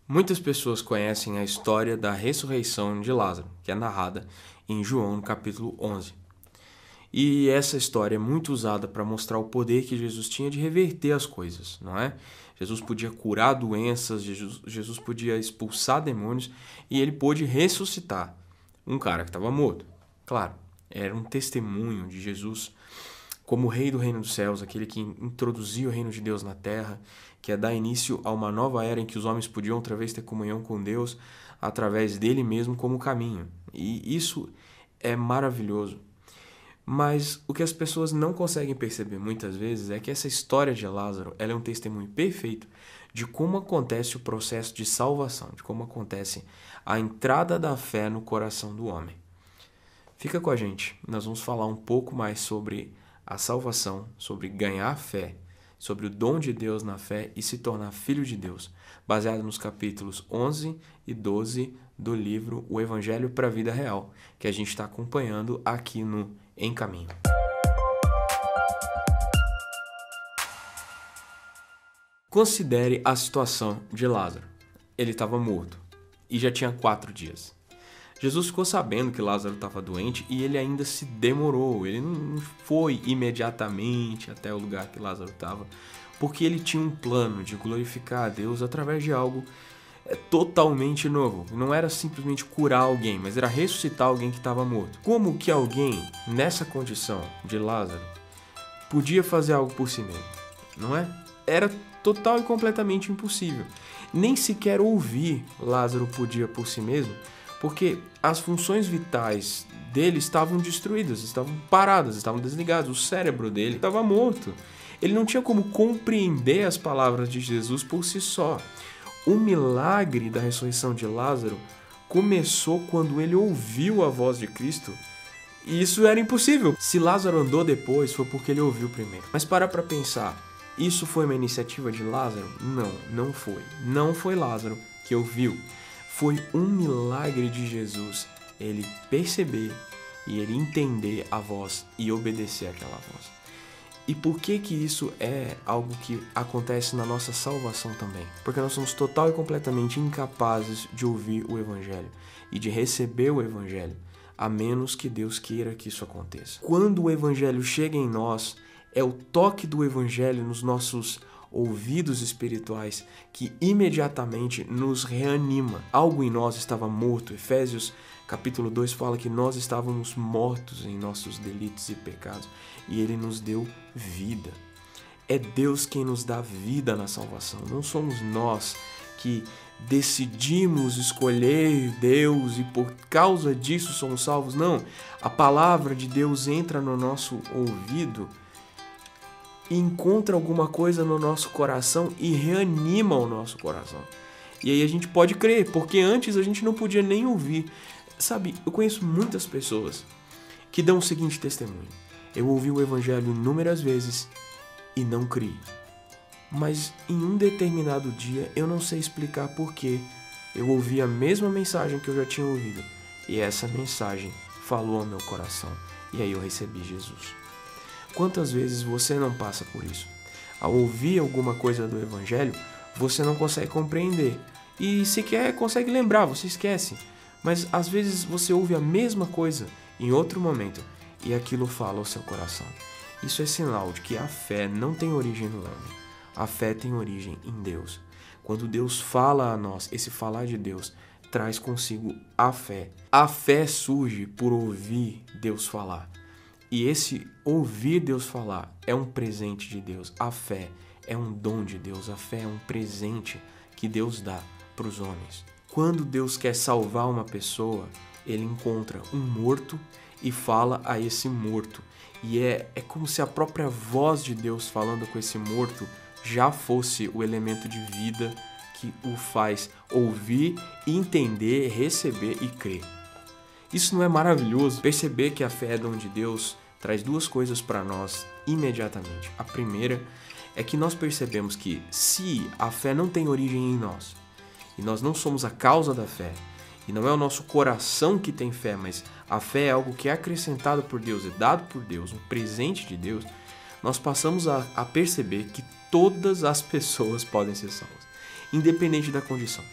Muitas pessoas conhecem a história da ressurreição de Lázaro, que é narrada em João, no capítulo 11. E essa história é muito usada para mostrar o poder que Jesus tinha de reverter as coisas, não é? Jesus podia curar doenças, Jesus podia expulsar demônios e ele pôde ressuscitar um cara que estava morto. Claro, era um testemunho de Jesus como o rei do reino dos céus, aquele que introduziu o reino de Deus na terra, que é dar início a uma nova era em que os homens podiam outra vez ter comunhão com Deus através dele mesmo como caminho. E isso é maravilhoso. Mas o que as pessoas não conseguem perceber muitas vezes é que essa história de Lázaro ela é um testemunho perfeito de como acontece o processo de salvação, de como acontece a entrada da fé no coração do homem. Fica com a gente, nós vamos falar um pouco mais sobre a salvação, sobre ganhar fé, sobre o dom de Deus na fé e se tornar filho de Deus, baseado nos capítulos 11 e 12 do livro O Evangelho para a Vida Real, que a gente está acompanhando aqui no Em Caminho. Considere a situação de Lázaro. Ele estava morto e já tinha 4 dias. Jesus ficou sabendo que Lázaro estava doente e ele ainda se demorou. Ele não foi imediatamente até o lugar que Lázaro estava, porque ele tinha um plano de glorificar a Deus através de algo totalmente novo. Não era simplesmente curar alguém, mas era ressuscitar alguém que estava morto. Como que alguém, nessa condição de Lázaro, podia fazer algo por si mesmo? Não é? Era total e completamente impossível. Nem sequer ouvir Lázaro podia por si mesmo, porque as funções vitais dele estavam destruídas, estavam paradas, estavam desligadas. O cérebro dele estava morto. Ele não tinha como compreender as palavras de Jesus por si só. O milagre da ressurreição de Lázaro começou quando ele ouviu a voz de Cristo. E isso era impossível. Se Lázaro andou depois, foi porque ele ouviu primeiro. Mas para pensar, isso foi uma iniciativa de Lázaro? Não, não foi. Não foi Lázaro que ouviu. Foi um milagre de Jesus ele perceber e ele entender a voz e obedecer àquela voz. E por que isso é algo que acontece na nossa salvação também? Porque nós somos total e completamente incapazes de ouvir o Evangelho e de receber o Evangelho, a menos que Deus queira que isso aconteça. Quando o Evangelho chega em nós, é o toque do Evangelho nos nossos ouvidos espirituais que imediatamente nos reanima. Algo em nós estava morto. Efésios capítulo 2 fala que nós estávamos mortos em nossos delitos e pecados e Ele nos deu vida. É Deus quem nos dá vida na salvação. Não somos nós que decidimos escolher Deus e por causa disso somos salvos. Não, a palavra de Deus entra no nosso ouvido e encontra alguma coisa no nosso coração e reanima o nosso coração. E aí a gente pode crer, porque antes a gente não podia nem ouvir. Sabe, eu conheço muitas pessoas que dão o seguinte testemunho: eu ouvi o Evangelho inúmeras vezes e não criei. Mas em um determinado dia, eu não sei explicar porquê, eu ouvi a mesma mensagem que eu já tinha ouvido. E essa mensagem falou ao meu coração. E aí eu recebi Jesus. Quantas vezes você não passa por isso? Ao ouvir alguma coisa do Evangelho, você não consegue compreender. E sequer consegue lembrar, você esquece. Mas às vezes você ouve a mesma coisa em outro momento e aquilo fala ao seu coração. Isso é sinal de que a fé não tem origem no homem. A fé tem origem em Deus. Quando Deus fala a nós, esse falar de Deus traz consigo a fé. A fé surge por ouvir Deus falar. E esse ouvir Deus falar é um presente de Deus. A fé é um dom de Deus. A fé é um presente que Deus dá para os homens. Quando Deus quer salvar uma pessoa, Ele encontra um morto e fala a esse morto. E é como se a própria voz de Deus falando com esse morto já fosse o elemento de vida que o faz ouvir, entender, receber e crer. Isso não é maravilhoso? Perceber que a fé é dom de Deus traz duas coisas para nós imediatamente. A primeira é que nós percebemos que se a fé não tem origem em nós, e nós não somos a causa da fé, e não é o nosso coração que tem fé, mas a fé é algo que é acrescentado por Deus, é dado por Deus, um presente de Deus, nós passamos a perceber que todas as pessoas podem ser salvas. independente da condição.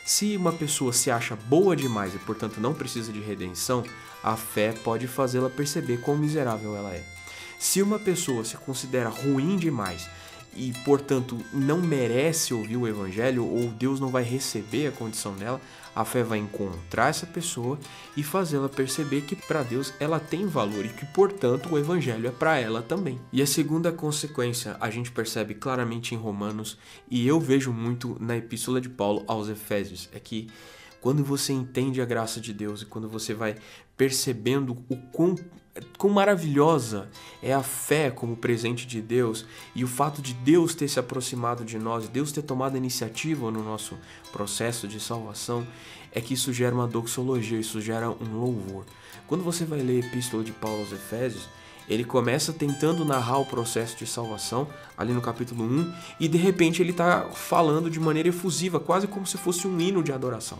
Se uma pessoa se acha boa demais e, portanto, não precisa de redenção, a fé pode fazê-la perceber quão miserável ela é. Se uma pessoa se considera ruim demais e, portanto, não merece ouvir o evangelho, ou Deus não vai receber a condição dela, a fé vai encontrar essa pessoa e fazê-la perceber que para Deus ela tem valor e que, portanto, o evangelho é para ela também. E a segunda consequência a gente percebe claramente em Romanos, e eu vejo muito na epístola de Paulo aos Efésios, é que quando você entende a graça de Deus e quando você vai percebendo o quão maravilhosa é a fé como presente de Deus e o fato de Deus ter se aproximado de nós, Deus ter tomado a iniciativa no nosso processo de salvação, é que isso gera uma doxologia, isso gera um louvor. Quando você vai ler a epístola de Paulo aos Efésios, ele começa tentando narrar o processo de salvação, ali no capítulo 1, e de repente ele está falando de maneira efusiva, quase como se fosse um hino de adoração.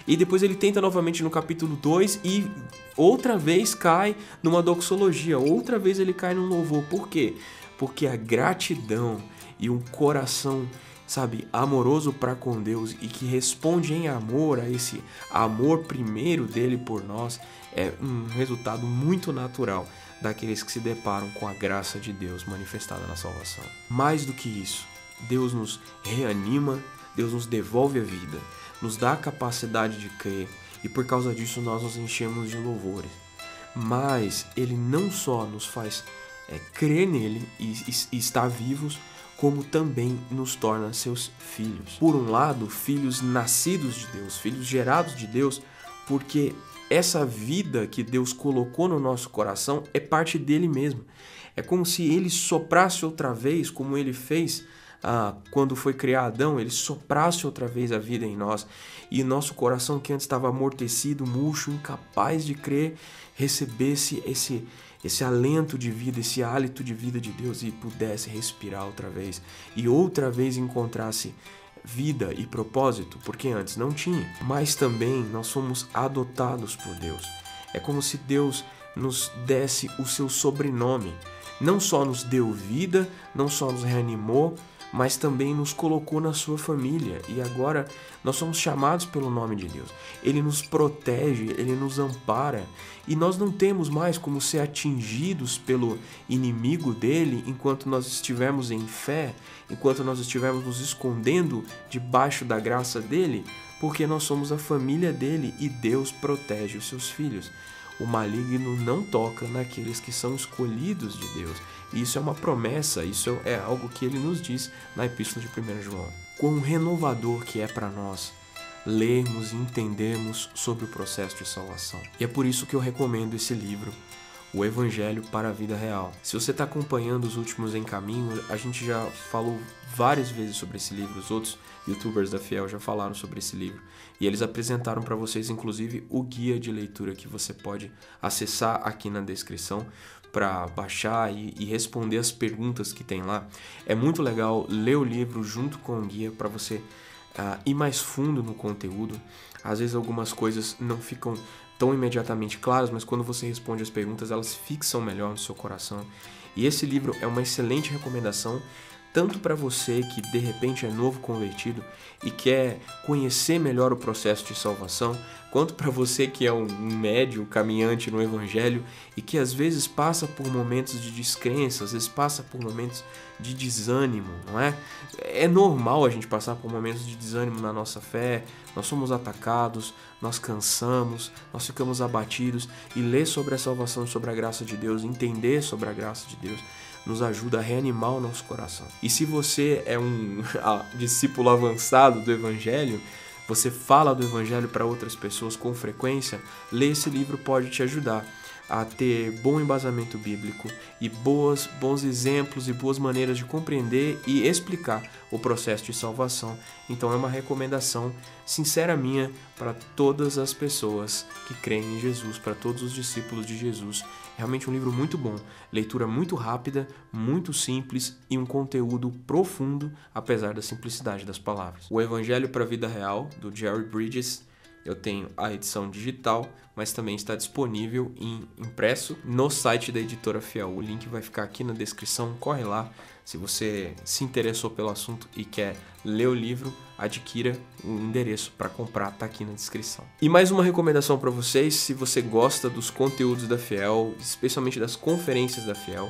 E depois ele tenta novamente no capítulo 2 e outra vez cai numa doxologia, outra vez ele cai num louvor. Por quê? Porque a gratidão e um coração, amoroso para com Deus e que responde em amor a esse amor primeiro dele por nós, é um resultado muito natural daqueles que se deparam com a graça de Deus manifestada na salvação. Mais do que isso, Deus nos reanima, Deus nos devolve a vida, nos dá a capacidade de crer e por causa disso nós nos enchemos de louvores. Mas Ele não só nos faz crer nele e estar vivos, como também nos torna seus filhos. Por um lado, filhos nascidos de Deus, filhos gerados de Deus, porque essa vida que Deus colocou no nosso coração é parte dele mesmo. É como se ele soprasse outra vez, como ele fez quando foi criar Adão, ele soprasse outra vez a vida em nós. E nosso coração, que antes estava amortecido, murcho, incapaz de crer, recebesse esse alento de vida, esse hálito de vida de Deus e pudesse respirar outra vez. E outra vez encontrasse vida e propósito, porque antes não tinha. Mas também nós somos adotados por Deus. É como se Deus nos desse o seu sobrenome. Não só nos deu vida, não só nos reanimou, mas também nos colocou na sua família. E agora nós somos chamados pelo nome de Deus. Ele nos protege, Ele nos ampara. E nós não temos mais como ser atingidos pelo inimigo dele enquanto nós estivermos em fé, enquanto nós estivermos nos escondendo debaixo da graça dele, porque nós somos a família dele e Deus protege os seus filhos. O maligno não toca naqueles que são escolhidos de Deus. E isso é uma promessa, isso é algo que ele nos diz na epístola de 1 João. Quão renovador que é para nós lermos e entendermos sobre o processo de salvação. E é por isso que eu recomendo esse livro, O Evangelho para a Vida Real. Se você está acompanhando os últimos em caminho, a gente já falou várias vezes sobre esse livro, os outros youtubers da Fiel já falaram sobre esse livro. E eles apresentaram para vocês, inclusive, o guia de leitura que você pode acessar aqui na descrição para baixar e responder as perguntas que tem lá. É muito legal ler o livro junto com o guia para você ir mais fundo no conteúdo. Às vezes algumas coisas não ficam tão imediatamente claras, mas quando você responde as perguntas, elas fixam melhor no seu coração. E esse livro é uma excelente recomendação, tanto para você que de repente é novo convertido e quer conhecer melhor o processo de salvação, quanto para você que é um médio caminhante no Evangelho e que às vezes passa por momentos de descrença, às vezes passa por momentos de desânimo, não é? É normal a gente passar por momentos de desânimo na nossa fé, nós somos atacados, nós cansamos, nós ficamos abatidos, e ler sobre a salvação, sobre a graça de Deus, entender sobre a graça de Deus, nos ajuda a reanimar o nosso coração. E se você é um discípulo avançado do Evangelho, você fala do Evangelho para outras pessoas com frequência, ler esse livro pode te ajudar a ter bom embasamento bíblico e bons exemplos e boas maneiras de compreender e explicar o processo de salvação. Então é uma recomendação sincera minha para todas as pessoas que creem em Jesus, para todos os discípulos de Jesus. Realmente um livro muito bom, leitura muito rápida, muito simples e um conteúdo profundo, apesar da simplicidade das palavras. O Evangelho para a Vida Real, do Jerry Bridges, eu tenho a edição digital, mas também está disponível em impresso no site da Editora Fiel. O link vai ficar aqui na descrição, corre lá. Se você se interessou pelo assunto e quer ler o livro, adquira. O endereço para comprar está aqui na descrição. E mais uma recomendação para vocês, se você gosta dos conteúdos da Fiel, especialmente das conferências da Fiel,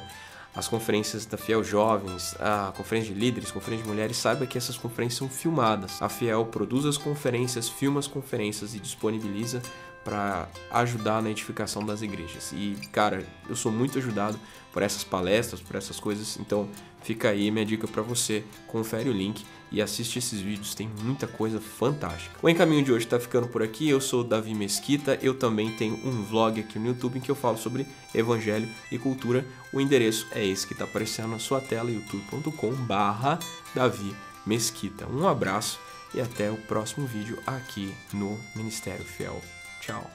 as conferências da Fiel Jovens, a conferência de líderes, conferência de mulheres, saiba que essas conferências são filmadas. A Fiel produz as conferências, filma as conferências e disponibiliza para ajudar na edificação das igrejas. E, cara, eu sou muito ajudado por essas palestras, por essas coisas, então fica aí minha dica para você, confere o link e assiste esses vídeos, tem muita coisa fantástica. O Em Caminho de hoje tá ficando por aqui, eu sou o Davi Mesquita, eu também tenho um vlog aqui no YouTube em que eu falo sobre evangelho e cultura. O endereço é esse que tá aparecendo na sua tela, youtube.com/Davi Mesquita. Um abraço e até o próximo vídeo aqui no Ministério Fiel. Tchau.